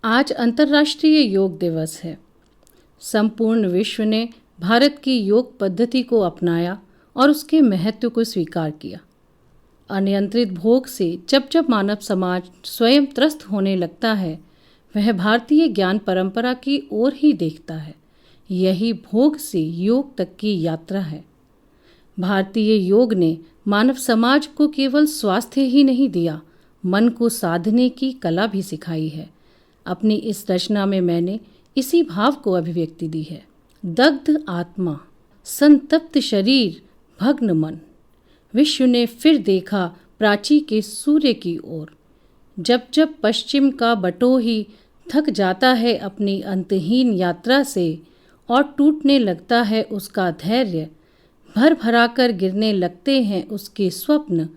आज अंतर्राष्ट्रीय योग दिवस है। संपूर्ण विश्व ने भारत की योग पद्धति को अपनाया और उसके महत्व को स्वीकार किया। अनियंत्रित भोग से जब जब मानव समाज स्वयं त्रस्त होने लगता है, वह भारतीय ज्ञान परंपरा की ओर ही देखता है। यही भोग से योग तक की यात्रा है। भारतीय योग ने मानव समाज को केवल स्वास्थ्य ही नहीं दिया, मन को साधने की कला भी सिखाई है। अपनी इस रचना में मैंने इसी भाव को अभिव्यक्ति दी है। दग्ध आत्मा, संतप्त शरीर, भग्न मन। विश्व ने फिर देखा प्राची के सूर्य की ओर। जब जब पश्चिम का बटोही थक जाता है अपनी अंतहीन यात्रा से और टूटने लगता है उसका धैर्य, भर भरा कर गिरने लगते हैं उसके स्वप्न,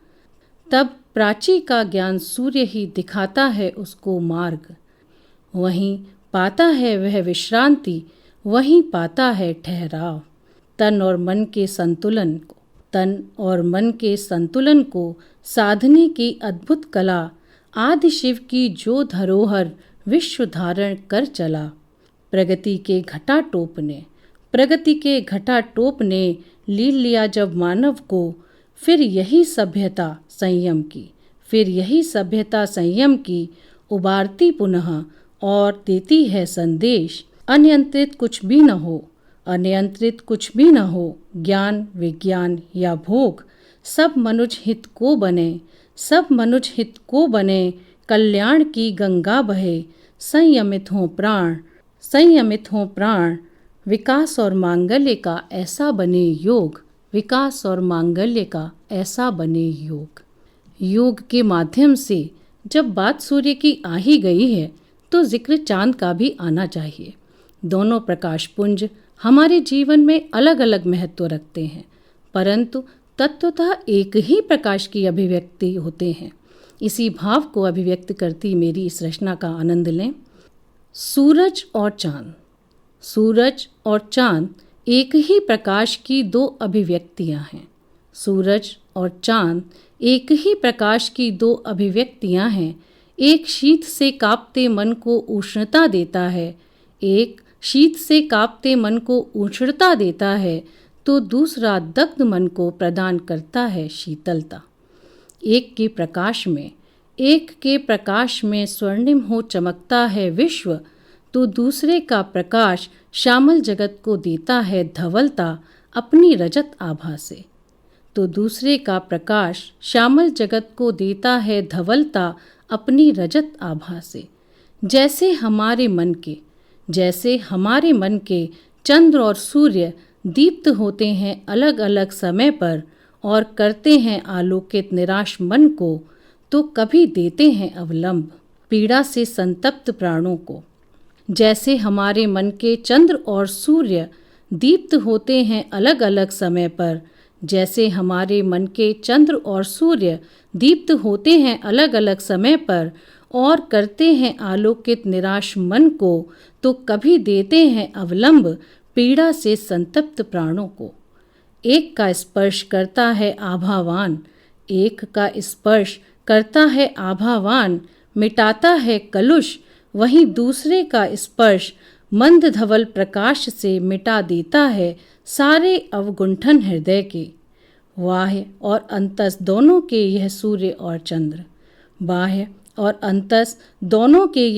तब प्राची का ज्ञान सूर्य ही दिखाता है उसको मार्ग। वहीं पाता है वह विश्रांति, वहीं पाता है ठहराव। तन और मन के संतुलन को साधने की अद्भुत कला आदि शिव की जो धरोहर विश्व धारण कर चला। प्रगति के घटाटोप ने लील लिया जब मानव को, फिर यही सभ्यता संयम की उबारती पुनः और देती है संदेश। अनियंत्रित कुछ भी न हो, ज्ञान विज्ञान या भोग, सब मनुज हित को बने, कल्याण की गंगा बहे, संयमित हो प्राण, विकास और मांगल्य का ऐसा बने योग। योग के माध्यम से जब बात सूर्य की आ ही गई है, तो जिक्र चांद का भी आना चाहिए। दोनों प्रकाश पुंज हमारे जीवन में अलग अलग महत्व रखते हैं, परंतु तत्वतः एक ही प्रकाश की अभिव्यक्ति होते हैं। इसी भाव को अभिव्यक्त करती मेरी इस रचना का आनंद लें। सूरज और चांद एक ही प्रकाश की दो अभिव्यक्तियां हैं। सूरज और चांद एक ही प्रकाश की दो अभिव्यक्तियां हैं। एक शीत से कांपते मन को उष्णता देता है, तो दूसरा दग्ध मन को प्रदान करता है शीतलता। एक के प्रकाश में स्वर्णिम हो चमकता है विश्व, तो दूसरे का प्रकाश श्यामल जगत को देता है धवलता अपनी रजत आभा से। जैसे हमारे मन के चंद्र और सूर्य दीप्त होते हैं अलग अलग समय पर और करते हैं आलोकित निराश मन को, तो कभी देते हैं अवलंब पीड़ा से संतप्त प्राणों को। जैसे हमारे मन के चंद्र और सूर्य दीप्त होते हैं अलग अलग समय पर, और करते हैं आलोकित निराश मन को, तो कभी देते हैं अवलंब पीड़ा से संतप्त प्राणों को। एक का स्पर्श करता है आभावान, मिटाता है कलुष, वहीं दूसरे का स्पर्श मंद धवल प्रकाश से मिटा देता है सारे अवगुंठन हृदय के। बाह्य और अंतस दोनों के ये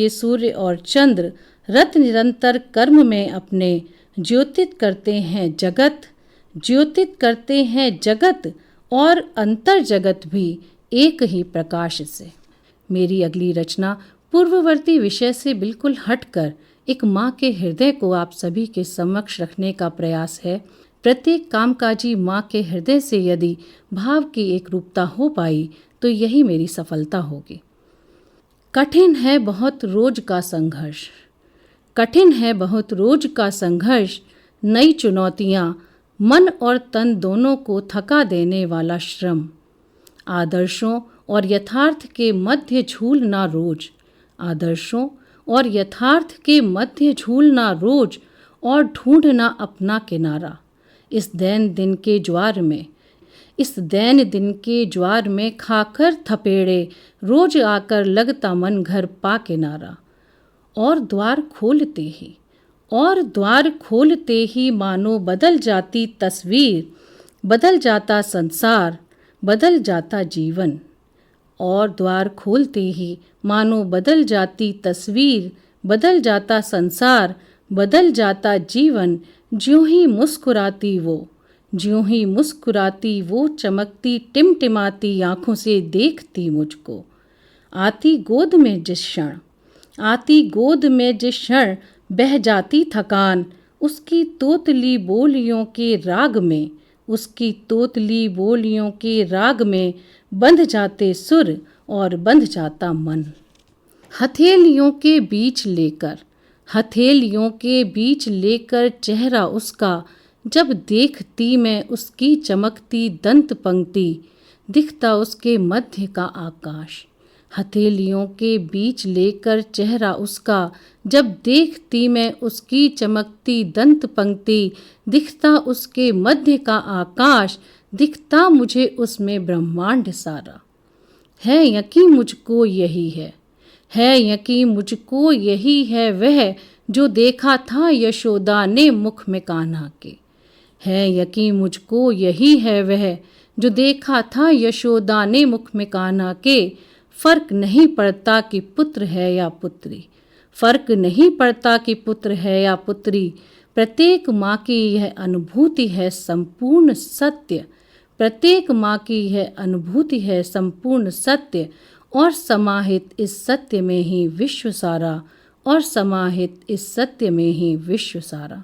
सूर्य और चंद्र रत निरंतर कर्म में अपने ज्योतित करते हैं जगत और अंतर जगत भी एक ही प्रकाश से। मेरी अगली रचना पूर्ववर्ती विषय से बिल्कुल हटकर एक माँ के हृदय को आप सभी के समक्ष रखने का प्रयास है। प्रत्येक कामकाजी माँ के हृदय से यदि भाव की एक रूपता हो पाई, तो यही मेरी सफलता होगी। कठिन है बहुत रोज का संघर्ष, नई चुनौतियाँ, मन और तन दोनों को थका देने वाला श्रम। आदर्शों और यथार्थ के मध्य झूलना रोज और ढूंढना अपना किनारा। इस दैन दिन के ज्वार में खाकर थपेड़े, रोज आकर लगता मन घर पा किनारा। और द्वार खोलते ही मानो बदल जाती तस्वीर, बदल जाता संसार, बदल जाता जीवन। और द्वार खोलते ही मानो बदल जाती तस्वीर, बदल जाता संसार, बदल जाता जीवन। ज्यों ही मुस्कुराती वो चमकती टिमटिमाती आँखों से देखती मुझको। आती गोद में जिस क्षण बह जाती थकान, उसकी तोतली बोलियों के राग में बंध जाते सुर और बंध जाता मन। हथेलियों के बीच लेकर चेहरा उसका, जब देखती मैं उसकी चमकती दंत पंक्ति, दिखता उसके मध्य का आकाश। हथेलियों के बीच लेकर चेहरा उसका, जब देखती मैं उसकी चमकती दंत पंक्ति, दिखता उसके मध्य का आकाश, दिखता मुझे उसमें ब्रह्मांड सारा। है यकीन मुझको यही है वह, जो देखा था यशोदा ने मुख में कान्हा के। है यकीन मुझको यही है वह, जो देखा था यशोदा ने मुख में कान्हा के। फर्क नहीं पड़ता कि पुत्र है या पुत्री, प्रत्येक माँ की यह अनुभूति है संपूर्ण सत्य। और समाहित इस सत्य में ही विश्व सारा।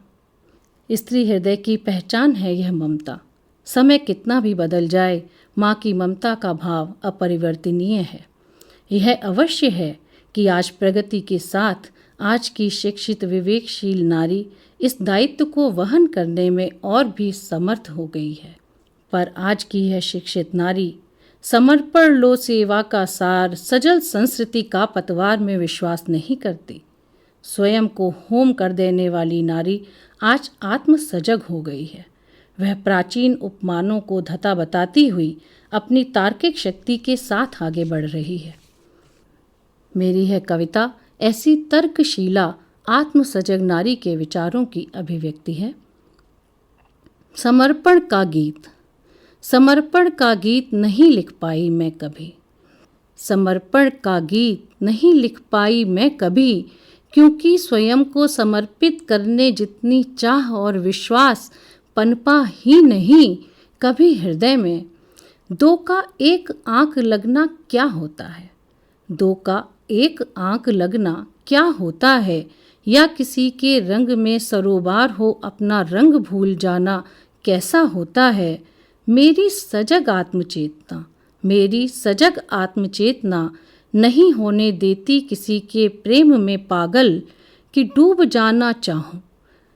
स्त्री हृदय की पहचान है यह ममता। समय कितना भी बदल जाए, माँ की ममता का भाव अपरिवर्तनीय है। यह अवश्य है कि आज प्रगति के साथ आज की शिक्षित विवेकशील नारी इस दायित्व को वहन करने में और भी समर्थ हो गई है। पर आज की यह शिक्षित नारी समर्पण लो सेवा का सार, सजल संस्कृति का पतवार में विश्वास नहीं करती। स्वयं को होम कर देने वाली नारी आज आत्मसजग हो गई है। वह प्राचीन उपमानों को धता बताती हुई अपनी तार्किक शक्ति के साथ आगे बढ़ रही है। मेरी यह कविता ऐसी तर्कशीला आत्मसजग नारी के विचारों की अभिव्यक्ति है। समर्पण का गीत नहीं लिख पाई मैं कभी, क्योंकि स्वयं को समर्पित करने जितनी चाह और विश्वास पनपा ही नहीं कभी हृदय में। दो का एक आंख लगना क्या होता है, या किसी के रंग में सरोबार हो अपना रंग भूल जाना कैसा होता है। मेरी सजग आत्मचेतना नहीं होने देती किसी के प्रेम में पागल कि डूब जाना चाहूं।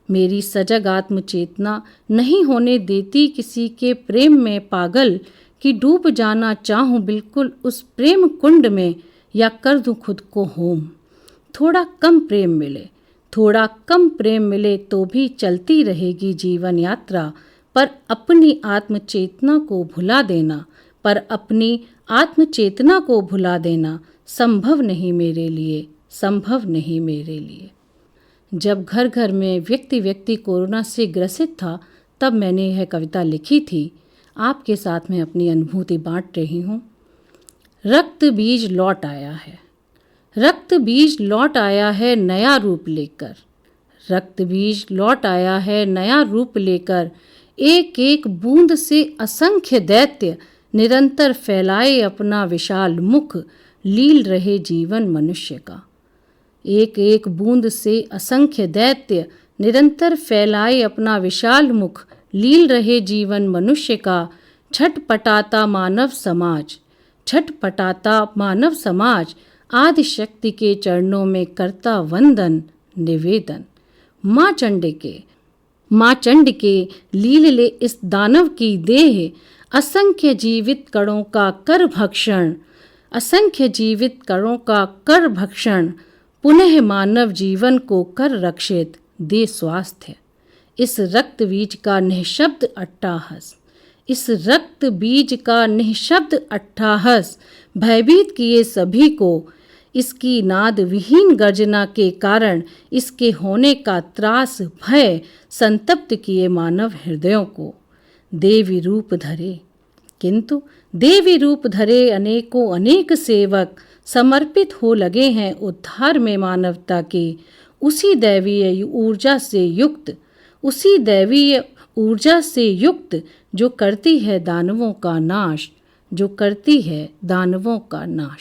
मेरी सजग आत्मचेतना नहीं होने देती किसी के प्रेम में पागल कि डूब जाना चाहूं बिल्कुल उस प्रेम कुंड में, या कर दूं खुद को होम। थोड़ा कम प्रेम मिले तो भी चलती रहेगी जीवन यात्रा, पर अपनी आत्मचेतना को भुला देना संभव नहीं मेरे लिए। जब घर घर में व्यक्ति कोरोना से ग्रसित था, तब मैंने यह कविता लिखी थी। आपके साथ में अपनी अनुभूति बांट रही हूँ। रक्त बीज लौट आया है नया रूप लेकर। एक एक बूंद से असंख्य दैत्य निरंतर फैलाए अपना विशाल मुख, लील रहे जीवन मनुष्य का। एक एक बूंद से असंख्य दैत्य निरंतर फैलाए अपना विशाल मुख, लील रहे जीवन मनुष्य का। छटपटाता मानव समाज आदि शक्ति के चरणों में करता वंदन निवेदन। माँ चंड के लील ले इस दानव की देह, असंख्य जीवित कणों का कर भक्षण, पुनः मानव जीवन को कर रक्षित दे स्वास्थ्य। इस रक्त बीज का निःशब्द अट्टहास भयभीत किए सभी को, इसकी नाद विहीन गर्जना के कारण इसके होने का त्रास भय संतप्त किए मानव हृदयों को। देवी रूप धरे, किंतु देवी रूप धरे अनेकों अनेक सेवक समर्पित हो लगे हैं उद्धार में मानवता के उसी दैवीय ऊर्जा से युक्त, उसी दैवीय ऊर्जा से युक्त जो करती है दानवों का नाश, जो करती है दानवों का नाश।